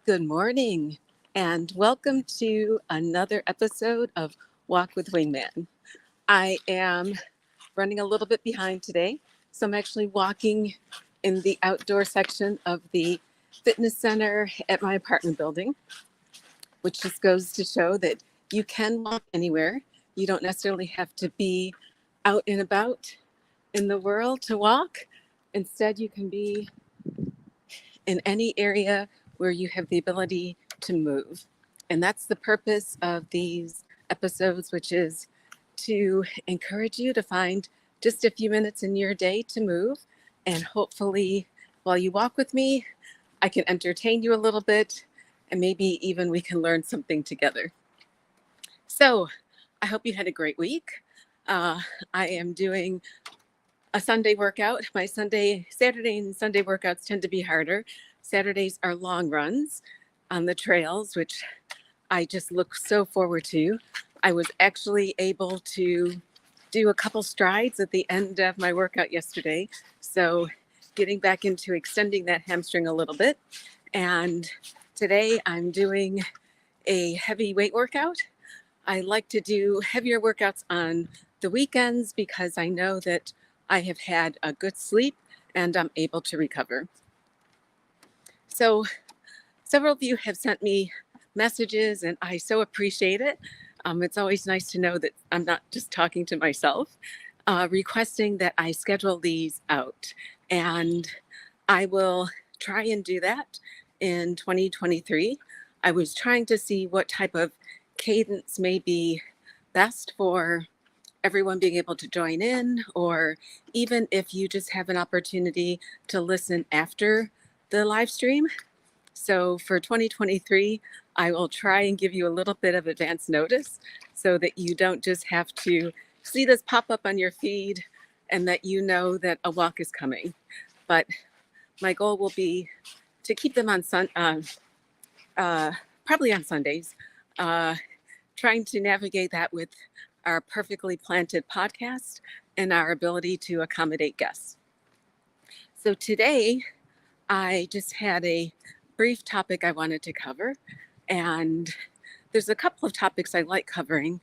Good morning, and welcome to another episode of Walk with Wingman. I am running a little bit behind today, so I'm actually walking in the outdoor section of the fitness center at my apartment building, which just goes to show that you can walk anywhere. You don't necessarily have to be out and about in the world to walk. Instead, you can be in any area where you have the ability to move. And that's the purpose of these episodes, which is to encourage you to find just a few minutes in your day to move. And hopefully, while you walk with me, I can entertain you a little bit and maybe even we can learn something together. So, I hope you had a great week. Uh, I am doing a Sunday workout. My Saturday and Sunday workouts tend to be harder. Saturdays are long runs on the trails, which I just look so forward to. I was actually able to do a couple strides at the end of my workout yesterday. So getting back into extending that hamstring a little bit. And today I'm doing a heavy weight workout. I like to do heavier workouts on the weekends because I know that I have had a good sleep and I'm able to recover. So several of you have sent me messages and I so appreciate it. It's always nice to know that I'm not just talking to myself, requesting that I schedule these out. And I will try and do that in 2023. I was trying to see what type of cadence may be best for everyone being able to join in, or even if you just have an opportunity to listen after the live stream. So for 2023, I will try and give you a little bit of advance notice so that you don't just have to see this pop up on your feed and that you know that a walk is coming. But my goal will be to keep them on probably on Sundays, uh, trying to navigate that with our perfectly planted podcast and our ability to accommodate guests. So today, I just had a brief topic I wanted to cover, and there's a couple of topics I like covering.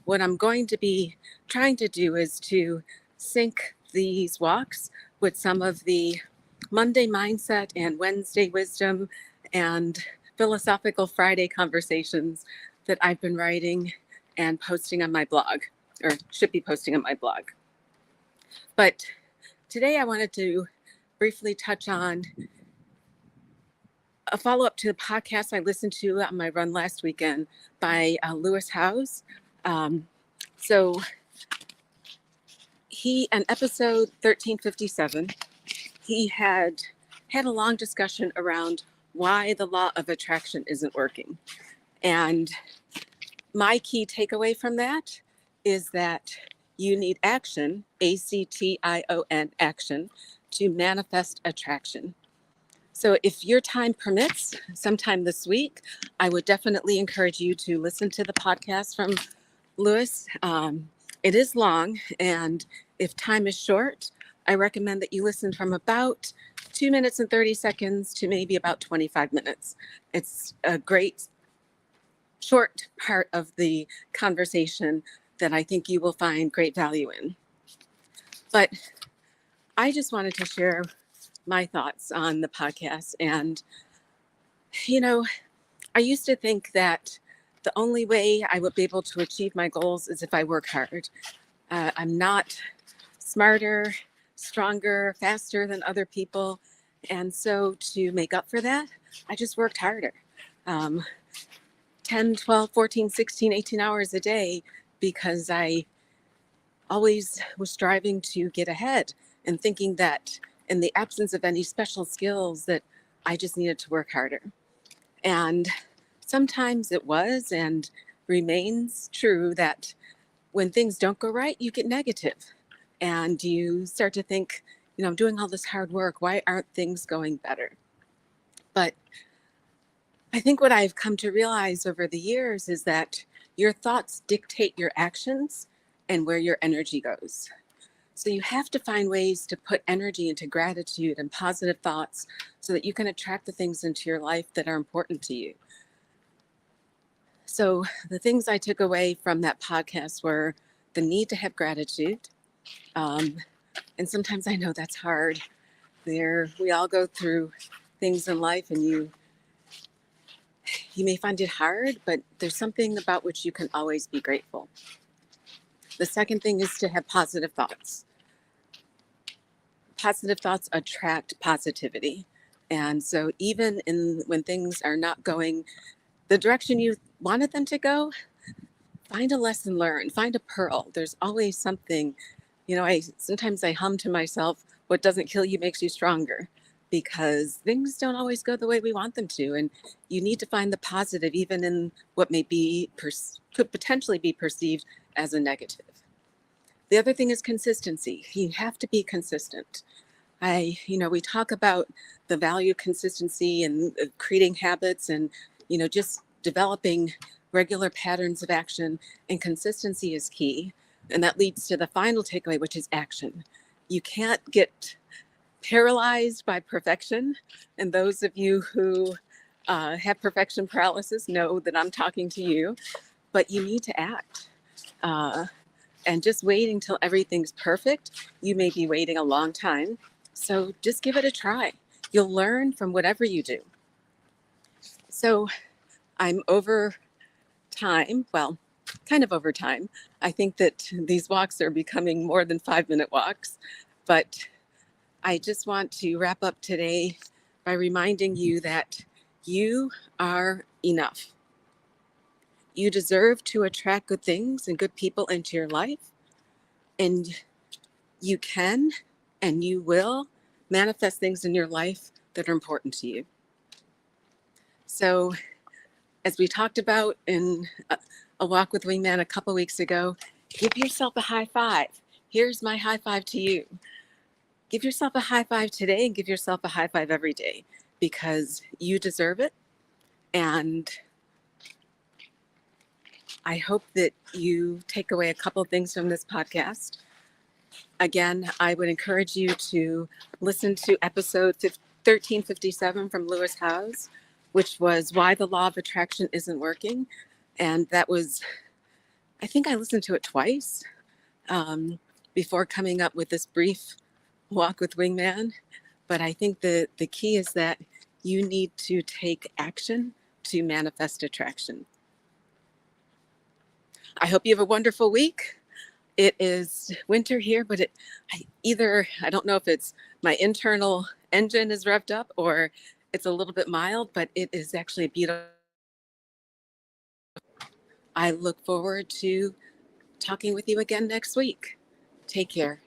What I'm going to be trying to do is to sync these walks with some of the Monday mindset and Wednesday wisdom and philosophical Friday conversations that I've been writing and posting on my blog, or should be posting on my blog. But today I wanted to briefly touch on a follow up to the podcast I listened to on my run last weekend by Lewis Howes. So he, in episode 1357, he had a long discussion around why the law of attraction isn't working. And my key takeaway from that is that you need action, ACTION, action, to manifest attraction. So if your time permits, sometime this week, I would definitely encourage you to listen to the podcast from Lewis. It is long, and if time is short, I recommend that you listen from about 2 minutes and 30 seconds to maybe about 25 minutes. It's a great short part of the conversation that I think you will find great value in. But I just wanted to share my thoughts on the podcast. And, you know, I used to think that the only way I would be able to achieve my goals is if I work hard. I'm not smarter, stronger, faster than other people. And so to make up for that, I just worked harder. 10, 12, 14, 16, 18 hours a day because I always was striving to get ahead and thinking that in the absence of any special skills that I just needed to work harder. And sometimes it was and remains true that when things don't go right, you get negative and you start to think, I'm doing all this hard work. Why aren't things going better? But I think what I've come to realize over the years is that your thoughts dictate your actions and where your energy goes. So you have to find ways to put energy into gratitude and positive thoughts so that you can attract the things into your life that are important to you. So the things I took away from that podcast were the need to have gratitude. Um, and sometimes I know that's hard. We all go through things in life, and you may find it hard, but there's something about which you can always be grateful. The second thing is to have positive thoughts. Positive thoughts attract positivity. And so even when things are not going the direction you wanted them to go, find a lesson learned, find a pearl. There's always something. I sometimes I hum to myself, what doesn't kill you makes you stronger, because things don't always go the way we want them to. And you need to find the positive, even in what may be, could potentially be perceived as a negative. The other thing is consistency. You have to be consistent. We talk about the value of consistency and creating habits and, just developing regular patterns of action, and consistency is key. And that leads to the final takeaway, which is action. You can't get paralyzed by perfection. And those of you who have perfection paralysis know that I'm talking to you, but you need to act. And just waiting till everything's perfect, you may be waiting a long time. So just give it a try. You'll learn from whatever you do. So I'm over time. Well, kind of over time. I think that these walks are becoming more than 5-minute walks. But I just want to wrap up today by reminding you that you are enough. You deserve to attract good things and good people into your life. And you can and you will manifest things in your life that are important to you. So, as we talked about in a walk with Wingman a couple weeks ago, give yourself a high five. Here's my high five to you. Give yourself a high five today and give yourself a high five every day, because you deserve it. And I hope that you take away a couple of things from this podcast. Again, I would encourage you to listen to episode 1357 from Lewis Howes, which was Why the Law of Attraction Isn't Working. And that was, I think I listened to it twice before coming up with this brief walk with Wingman. But I think the key is that you need to take action to manifest attraction. I hope you have a wonderful week. It is winter here, but I don't know if it's my internal engine is revved up or it's a little bit mild, but it is actually a beautiful. I look forward to talking with you again next week. Take care.